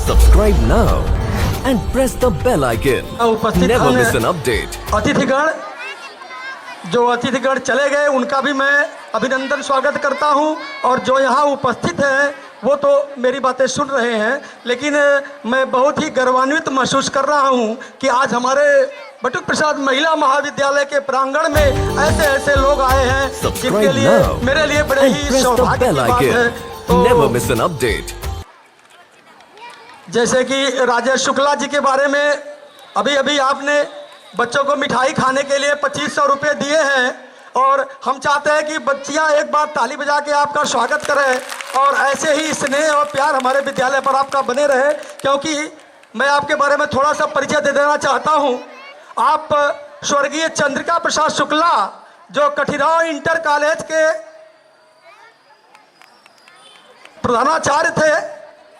Subscribe now and press the bell icon. उपस्थित Never अन्य miss an update. अतिथिगण जो अतिथिगण चले गए उनका भी मैं अभिनंदन स्वागत करता हूं, और जो यहाँ उपस्थित हैं वो तो मेरी बातें सुन रहे हैं, लेकिन मैं बहुत ही गर्वान्वित महसूस कर रहा हूं कि आज हमारे बटुक प्रसाद महिला महाविद्यालय के प्रांगण में ऐसे ऐसे लोग आए हैं जिनके लिए मेरे लिए बड़े ही सौभाग्य की बात है। Never miss an update. जैसे कि राजेश शुक्ला जी के बारे में अभी अभी आपने बच्चों को मिठाई खाने के लिए 2500 रुपये दिए हैं, और हम चाहते हैं कि बच्चियां एक बार ताली बजा के आपका स्वागत करें, और ऐसे ही स्नेह और प्यार हमारे विद्यालय पर आपका बने रहे। क्योंकि मैं आपके बारे में थोड़ा सा परिचय दे देना चाहता हूं। आप स्वर्गीय चंद्रिका प्रसाद शुक्ला जो कठिराव इंटर कॉलेज के प्रधानाचार्य थे,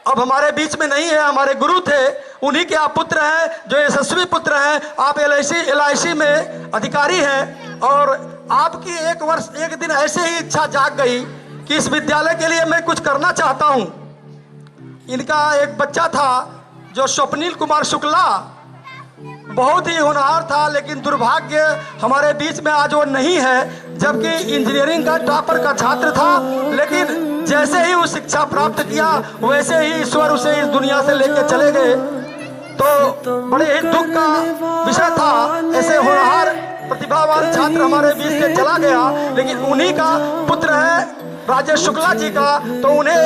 अब हमारे बीच में नहीं है, हमारे गुरु थे, उन्हीं के आप पुत्र हैं, जो यशस्वी पुत्र हैं। आप LIC में अधिकारी हैं, और आपकी एक दिन ऐसे ही इच्छा जाग गई कि इस विद्यालय के लिए मैं कुछ करना चाहता हूं। इनका एक बच्चा था जो स्वप्निल कुमार शुक्ला, बहुत ही होनहार था, लेकिन दुर्भाग्य हमारे बीच में आज वो नहीं है, जबकि इंजीनियरिंग का टॉपर का छात्र था। लेकिन जैसे ही वो शिक्षा प्राप्त किया वैसे ही ईश्वर उसे इस दुनिया से लेकर चले गए। तो बड़े ही दुख का विषय था, ऐसे होनहार प्रतिभावान छात्र हमारे बीच से चला गया। लेकिन उन्हीं का पुत्र है राजेश शुक्ला जी का, तो उन्हें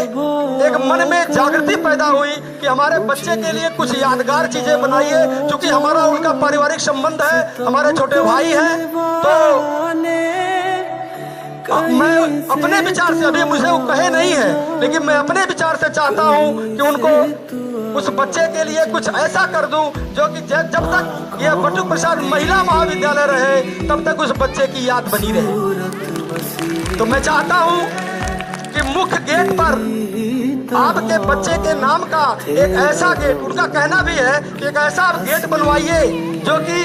एक मन में जागृति पैदा हुई कि हमारे बच्चे के लिए कुछ यादगार चीजें बनाइए। क्योंकि हमारा उनका पारिवारिक संबंध है, हमारे छोटे भाई हैं। तो मैं अपने विचार से, अभी मुझे वो कहे नहीं है, लेकिन मैं अपने विचार से चाहता हूं कि उनको उस बच्चे के लिए कुछ ऐसा कर दूं जो कि जब तक यह बटुक प्रसाद महिला महाविद्यालय रहे तब तक उस बच्चे की याद बनी रहे। तो मैं चाहता हूं कि मुख्य गेट पर आपके बच्चे के नाम का एक ऐसा गेट, उनका कहना भी है कि एक ऐसा गेट बनवाइए जो कि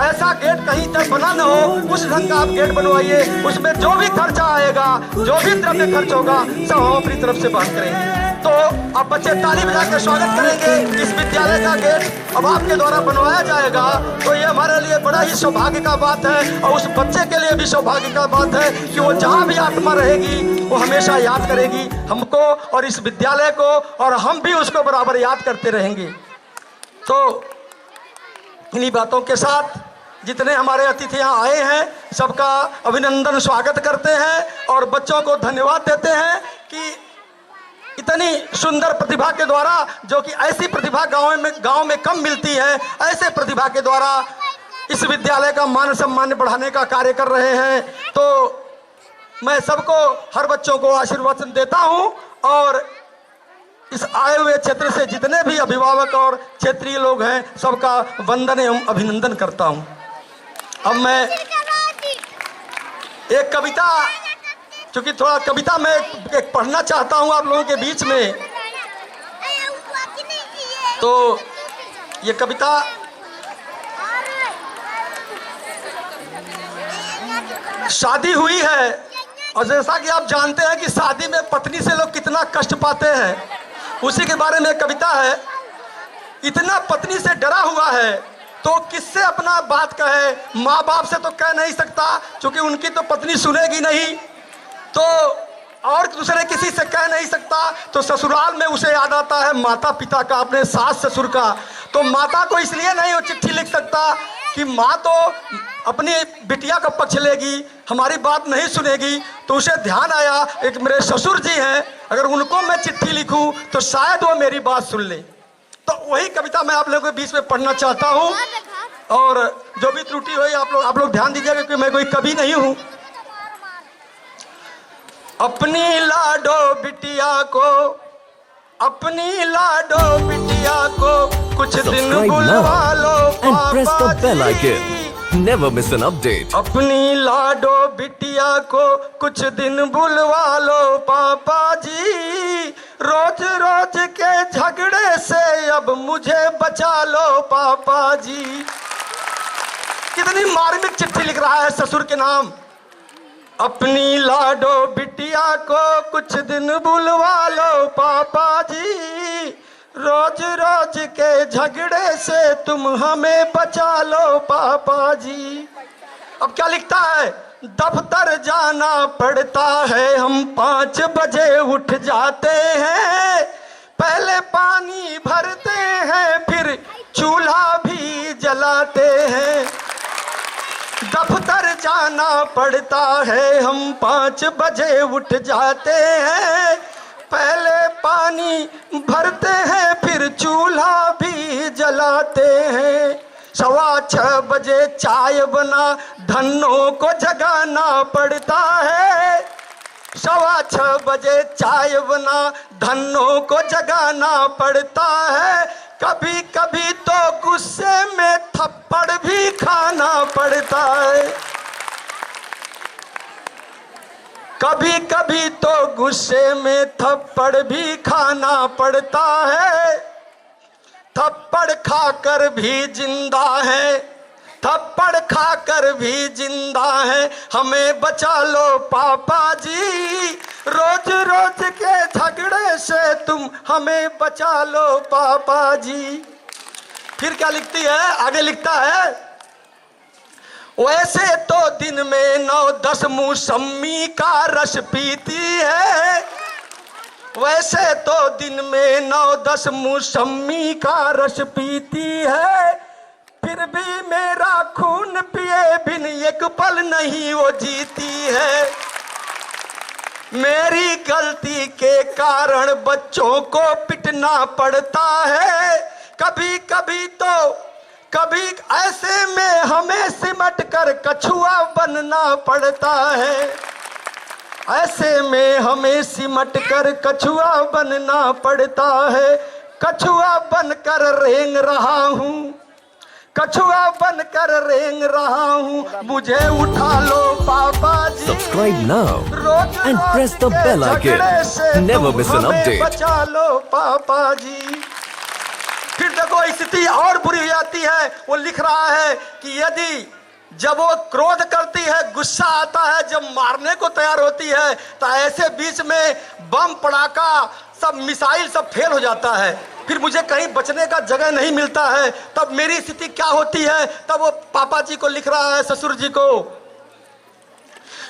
ऐसा गेट कहीं तक बना न हो, उस ढंग का आप गेट बनवाइए। उसमें जो भी खर्चा आएगा, जो भी द्रव्य खर्च होगा, सब हम अपनी तरफ से बात करेंगे। तो अब बच्चे ताली बजा के स्वागत करेंगे। इस विद्यालय का गेट अब आपके द्वारा बनवाया जाएगा, तो ये हमारे लिए बड़ा ही सौभाग्य का बात है, और उस बच्चे के लिए भी सौभाग्य का बात है कि वो जहाँ भी आत्मा रहेगी वो हमेशा याद करेगी हमको और इस विद्यालय को, और हम भी उसको बराबर याद करते रहेंगे। तो इन्हीं बातों के साथ जितने हमारे अतिथि यहाँ आए हैं सबका अभिनंदन स्वागत करते हैं, और बच्चों को धन्यवाद देते हैं कि इतनी सुंदर प्रतिभा के द्वारा, जो कि ऐसी प्रतिभा गांव में कम मिलती है, ऐसे प्रतिभा के द्वारा इस विद्यालय का मान सम्मान बढ़ाने का कार्य कर रहे हैं। तो मैं सबको, हर बच्चों को आशीर्वाद देता हूं, और इस आए हुए क्षेत्र से जितने भी अभिभावक और क्षेत्रीय लोग हैं सबका वंदन एवं अभिनंदन करता हूं। अब मैं एक कविता, क्योंकि थोड़ा कविता मैं एक पढ़ना चाहता हूं आप लोगों के बीच में, तो ये कविता शादी हुई है, और जैसा कि आप जानते हैं कि शादी में पत्नी से लोग कितना कष्ट पाते हैं, उसी के बारे में कविता है। इतना पत्नी से डरा हुआ है तो किससे अपना बात कहे, माँ बाप से तो कह नहीं सकता क्योंकि उनकी तो पत्नी सुनेगी नहीं, तो और दूसरे किसी से कह नहीं सकता, तो ससुराल में उसे याद आता है माता पिता का, अपने सास ससुर का। तो माता को इसलिए नहीं वो चिट्ठी लिख सकता कि माँ तो अपनी बिटिया का पक्ष लेगी, हमारी बात नहीं सुनेगी। तो उसे ध्यान आया एक मेरे ससुर जी हैं, अगर उनको मैं चिट्ठी लिखूं तो शायद वो मेरी बात सुन ले। तो वही कविता मैं आप लोगों के बीच में पढ़ना चाहता हूं, और जो भी त्रुटि हुई आप लोग ध्यान दीजिएगा क्योंकि मैं कोई कवि नहीं हूं। अपनी लाडो बिटिया को, अपनी लाडो बिटिया को कुछ दिन बुलवा लो पापा जी। Never miss an update. अपनी लाडो बिटिया को कुछ दिन बुलवा लो पापा जी, रोज रोज के झगड़े से अब मुझे बचा लो पापा जी। कितनी मार्मिक चिट्ठी लिख रहा है ससुर के नाम। अपनी लाडो बिटिया को कुछ दिन बुलवा लो पापा जी, रोज रोज के झगड़े से तुम हमें बचा लो पापा जी। अब क्या लिखता है, दफ्तर जाना पड़ता है, हम 5 बजे उठ जाते हैं, पहले पानी भरते हैं फिर चूल्हा भी जलाते हैं। दफ्तर जाना पड़ता है, हम 5 बजे उठ जाते हैं, पहले पानी भरते हैं फिर चूल्हा भी जलाते हैं। 6:15 बजे चाय बना धन्नों को जगाना पड़ता है, 6:15 बजे चाय बना धन्नों को जगाना पड़ता है, कभी कभी तो गुस्से में थप्पड़ भी खाना पड़ता है, कभी कभी तो गुस्से में थप्पड़ भी खाना पड़ता है, थप्पड़ खाकर भी जिंदा है, थप्पड़ खाकर भी जिंदा है, हमें बचा लो पापा जी। रोज रोज के झगड़े से तुम हमें बचा लो पापा जी। फिर क्या लिखती है, आगे लिखता है, वैसे तो दिन में 9-10 मौसमी का रस पीती है, वैसे तो दिन में 9-10 मौसमी का रस पीती है, फिर भी मेरा खून पिए बिन एक पल नहीं वो जीती है। मेरी गलती के कारण बच्चों को पिटना पड़ता है, कभी कभी तो कभी ऐसे में हमें सिमट कर कछुआ बनना पड़ता है, ऐसे में हमें सिमट कर कछुआ बनना पड़ता है, कछुआ बनकर रेंग रहा हूँ, कछुआ बनकर रेंग रहा हूँ, मुझे उठा लो पापा जी। Subscribe now rose and press the bell icon. Never miss an update. बचा लो पापा जी। फिर देखो स्थिति और बुरी हो जाती है, वो लिख रहा है कि यदि जब वो क्रोध करती है, गुस्सा आता है, जब मारने को तैयार होती है, तो ऐसे बीच में बम पड़ाका सब मिसाइल सब फेल हो जाता है, फिर मुझे कहीं बचने का जगह नहीं मिलता है, तब मेरी स्थिति क्या होती है। तब वो पापा जी को लिख रहा है, ससुर जी को,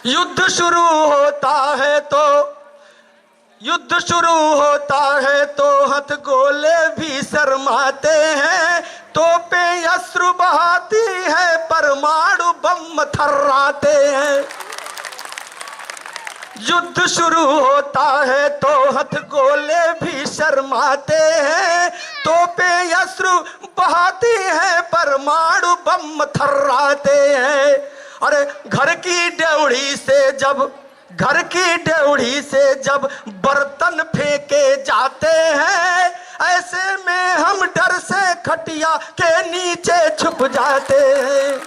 युद्ध शुरू होता है तो, युद्ध शुरू होता है तो हथगोले भी शर्माते हैं, तोपें अश्रु बहाती है, परमाणु बम थर्राते हैं। युद्ध शुरू होता है तो हथगोले भी शर्माते हैं, तोपें अश्रु बहाती है, परमाणु बम थर्राते हैं। अरे घर की ड्योढ़ी से जब, घर की ड्योढ़ी से जब बर्तन फेंके जाते हैं, ऐसे में हम डर से खटिया के नीचे छुप जाते हैं,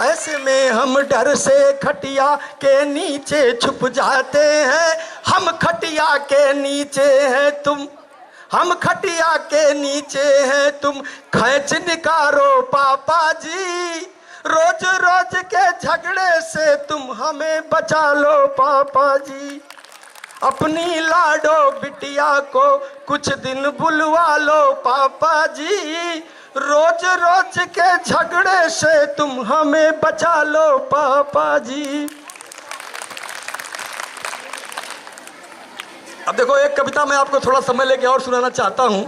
ऐसे में हम डर से खटिया के नीचे छुप जाते हैं। हम खटिया के नीचे हैं तुम, हम खटिया के नीचे हैं तुम, खींच निकारो पापा जी। रोज रोज के झगड़े से तुम हमें बचा लो पापा जी। अपनी लाडो बिटिया को कुछ दिन बुलवा लो पापा जी। रोज रोज के झगड़े से तुम हमें बचा लो पापा जी। अब देखो एक कविता मैं आपको थोड़ा समय लेके और सुनाना चाहता हूं।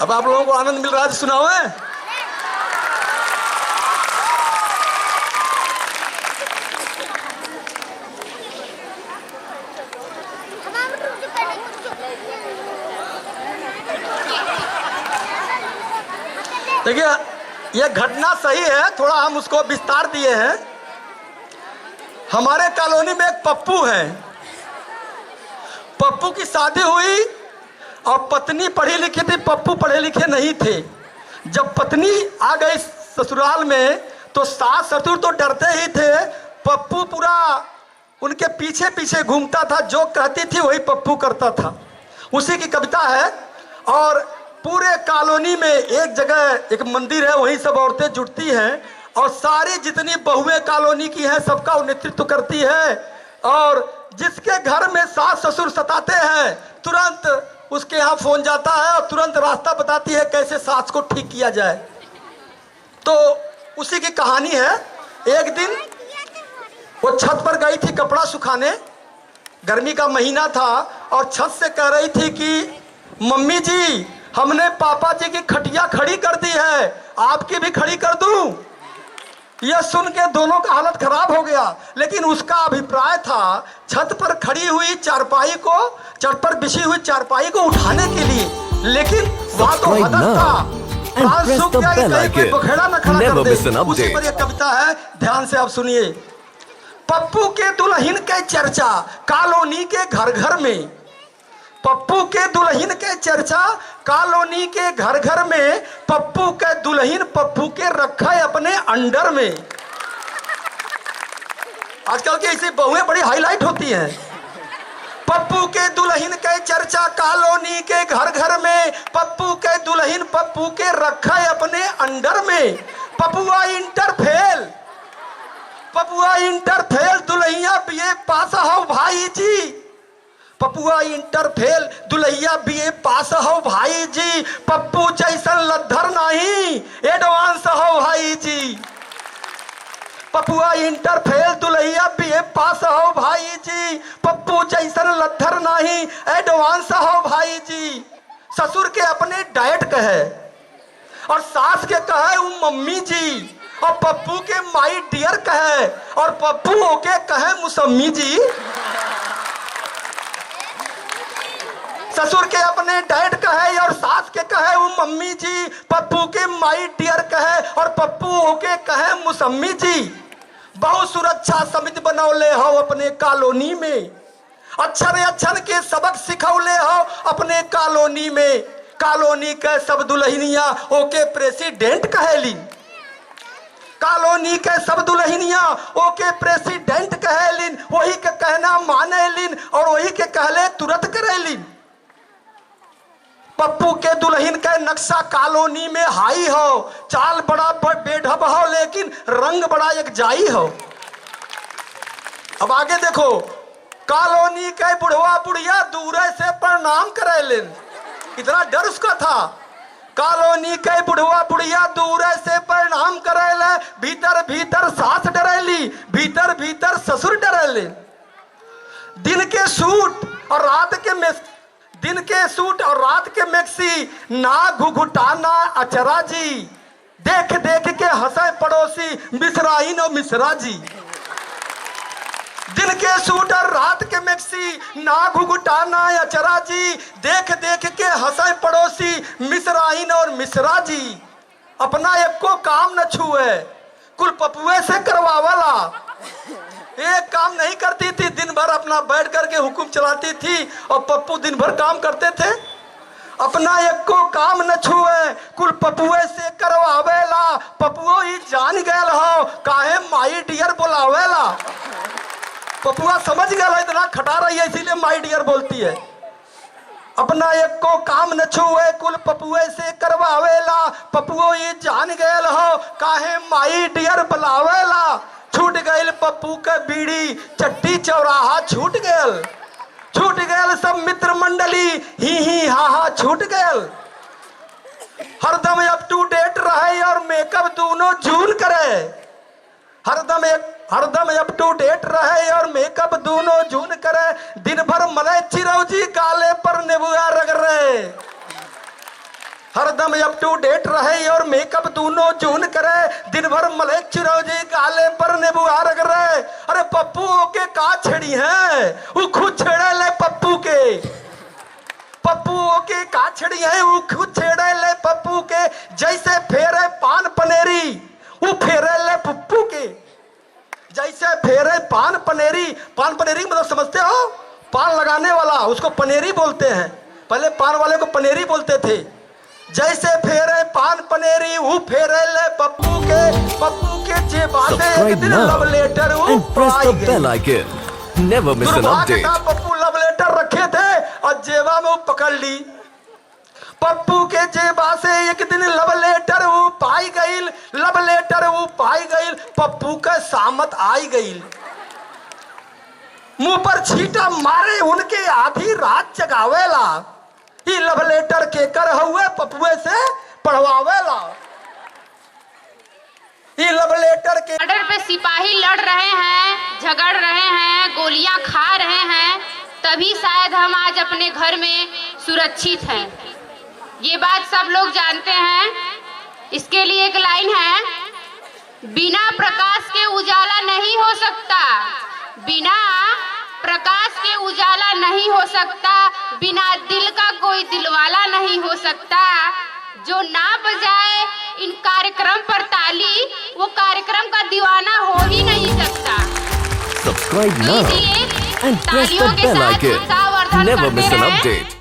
अब आप लोगों को आनंद मिल रहा है, सुनाओ है? देखिए यह घटना सही है, थोड़ा हम उसको विस्तार दिए हैं। हमारे कॉलोनी में एक पप्पू है, पप्पू की शादी हुई और पत्नी पढ़ी लिखी थी, पप्पू पढ़े लिखे नहीं थे। जब पत्नी आ गई ससुराल में तो सास ससुर तो डरते ही थे, पप्पू पूरा उनके पीछे पीछे घूमता था, जो कहती थी वही पप्पू करता था। उसी की कविता है। और पूरे कॉलोनी में एक जगह एक मंदिर है, वहीं सब औरतें जुटती हैं और सारी जितनी बहुएं कॉलोनी की हैं सबका वो नेतृत्व करती है। और जिसके घर में सास ससुर सताते हैं तुरंत उसके यहाँ फोन जाता है और तुरंत रास्ता बताती है कैसे सांस को ठीक किया जाए। तो उसी की कहानी है। एक दिन वो छत पर गई थी कपड़ा सुखाने, गर्मी का महीना था, और छत से कह रही थी कि मम्मी जी हमने पापा जी की खटिया खड़ी कर दी है, आपकी भी खड़ी कर दूं? यह सुन के दोनों का हालत खराब हो गया, लेकिन उसका अभिप्राय था छत पर खड़ी हुई चारपाई को, छत पर बिछी हुई चारपाई को उठाने के लिए, लेकिन वहां तो हदद था। बखेड़ा न खड़ा कर दे। उसी पर एक कविता है, ध्यान से आप सुनिए। पप्पू के दुल्हन के चर्चा कॉलोनी के घर घर में, पप्पू के दुल्हन के चर्चा कॉलोनी के घर घर में, पप्पू के दुल्हन पप्पू के रखा है अपने अंडर में। आजकल की ऐसी बहुएं बड़ी हाईलाइट होती हैं। पप्पू के दुल्हन के चर्चा कॉलोनी के घर घर में, पप्पू के दुल्हन पप्पू के रखा है अपने अंडर में। पपुआ इंटर फेल, पपुआ इंटर फेल, दुल्हिया बीए पास हो भाई जी। पपुआ इंटर फेल, दुल्हिया बीए पास हो भाई जी। पप्पू जैसन लद्दर नहीं, एडवांस हो भाई जी। पपुआ इंटर फेल, दुल्हिया बीए पास हो भाई जी। पप्पू जैसन लद्दर नहीं, एडवांस हो भाई जी। ससुर के अपने डाइट कहे और सास के कहे मम्मी जी, और पप्पू के माई डियर कहे और पप्पू के कहे मुसम्मी जी। ससुर के अपने डैड कहे और सास के कहे वो मम्मी जी, पप्पू के माई डियर कहे और पप्पू के कहे मुसम्मी जी। बहुत सुरक्षा समिति बनौले हो अपने कॉलोनी में, अक्षर अक्षर के सबक सिखौले हो अपने कॉलोनी में। कॉलोनी के सब दुल्हनिया ओके प्रेसिडेंट कहेली, कॉलोनी के सब दुल्हनिया ओके प्रेसिडेंट कहेलिन। वही के कहना मानेलिन और वही के कहले तुरंत करेलिन। पप्पू के दुल्हन का नक्शा कॉलोनी में हाई हो, चाल बड़ा बेढब हो लेकिन रंग बड़ा एक जाई हो। अब आगे देखो, कॉलोनी के बुढ़वा बुढ़िया दूर से प्रणाम करेलिन। इतना डर उसका था। कॉलोनी के बुढ़वा बुढ़िया दूर से प्रणाम करेले, भीतर भीतर सास डरेली, भीतर भीतर ससुर डरेले। दिन के सूट और रात के दिन के सूट और रात के मैक्सी, ना घुघुटाना अचरा जी। देख देख के हंसे पड़ोसी मिसराइन और मिश्रा जी। दिन के सूट और रात के मैक्सी, ना घुघुटाना अचरा जी। देख देख के हंसे पड़ोसी मिसराइन और मिश्रा जी। अपना एक को काम न छुए, कुल पपुए से करवावला। एक काम नहीं करती थी, दिन भर अपना बैठ करके हुकुम चलाती थी और पप्पू दिन भर काम करते थे। अपना एक को काम न छुए, कुल पपुए से करवावेला। पपुओ ही जान गयल हो काहे माई डियर बोलावेला। पपुआ समझ गया इतना खटा रही है इसीलिए माई डियर बोलती है। अपना एक को काम न छुए, कुल पपुए से करवावेला। पपुओ ये जान गयल हो काहे माई डियर बुलावेला। छूट गयल पप्पू का बीड़ी, चट्टी चौराहा छूट गयल। छूट गयल सब मित्र मंडली, ही हा हा छूट गयल। हरदम अप टू डेट रहे और मेकअप दोनों जून करे। हरदम अप टू डेट रहे और मेकअप दोनों जून करे। दिन भर मले चिरौजी गाले पर नेबुआ रगड़े। हरदम अप टू डेट रहे और मेकअप दोनों जून करे। दिन भर मले चिरौजी गाले पर नेबुआ रगड़े। अरे पप्पू के का छेड़ी है, वो खुद छेड़े ले पप्पू के। पप्पू के का छेड़ी है, वो खुद छेड़े ले पप्पू के। जैसे फेरे पान पनेरी, वो फेरे ले पप्पू के। जैसे फेरे पान पनेरी, पान पनेरी मतलब समझते हो, पान लगाने वाला उसको पनेरी बोलते हैं। पहले पान वाले को पनेरी बोलते थे। जैसे फेरे पान पनेरी, वो फेरे ले पप्पू के। पप्पू के जेबा से एक दिन लव लेटर वो पाई गई। पप्पू लव लेटर रखे थे और जेबा में वो पकड़ ली। पप्पू के जेबा से एक दिन लव लेटर वो पाई गई। लव लेटर वो पाई गई, पप्पू का सामत आई गई। मुंह पर छींटा मारे उनके आधी रात जगावेला। लव लेटर के कर हुए पपुए से पढ़वावेला। ई लव लेटर के बॉर्डर पे सिपाही लड़ रहे हैं, झगड़ रहे हैं, गोलियां खा रहे हैं, तभी शायद हम आज अपने घर में सुरक्षित हैं। ये बात सब लोग जानते हैं। इसके लिए एक लाइन है, बिना प्रकाश के उजाला नहीं हो सकता, बिना प्रकाश के उजाला नहीं हो सकता, बिना दिल का कोई दिलवाला नहीं हो सकता। जो ना बजाए इन कार्यक्रम पर ताली, वो कार्यक्रम का दीवाना हो ही नहीं सकता। Subscribe now कीजिए, and press the तालियों के bell साथ icon. उत्साहवर्धन Never करते miss an रहें। update.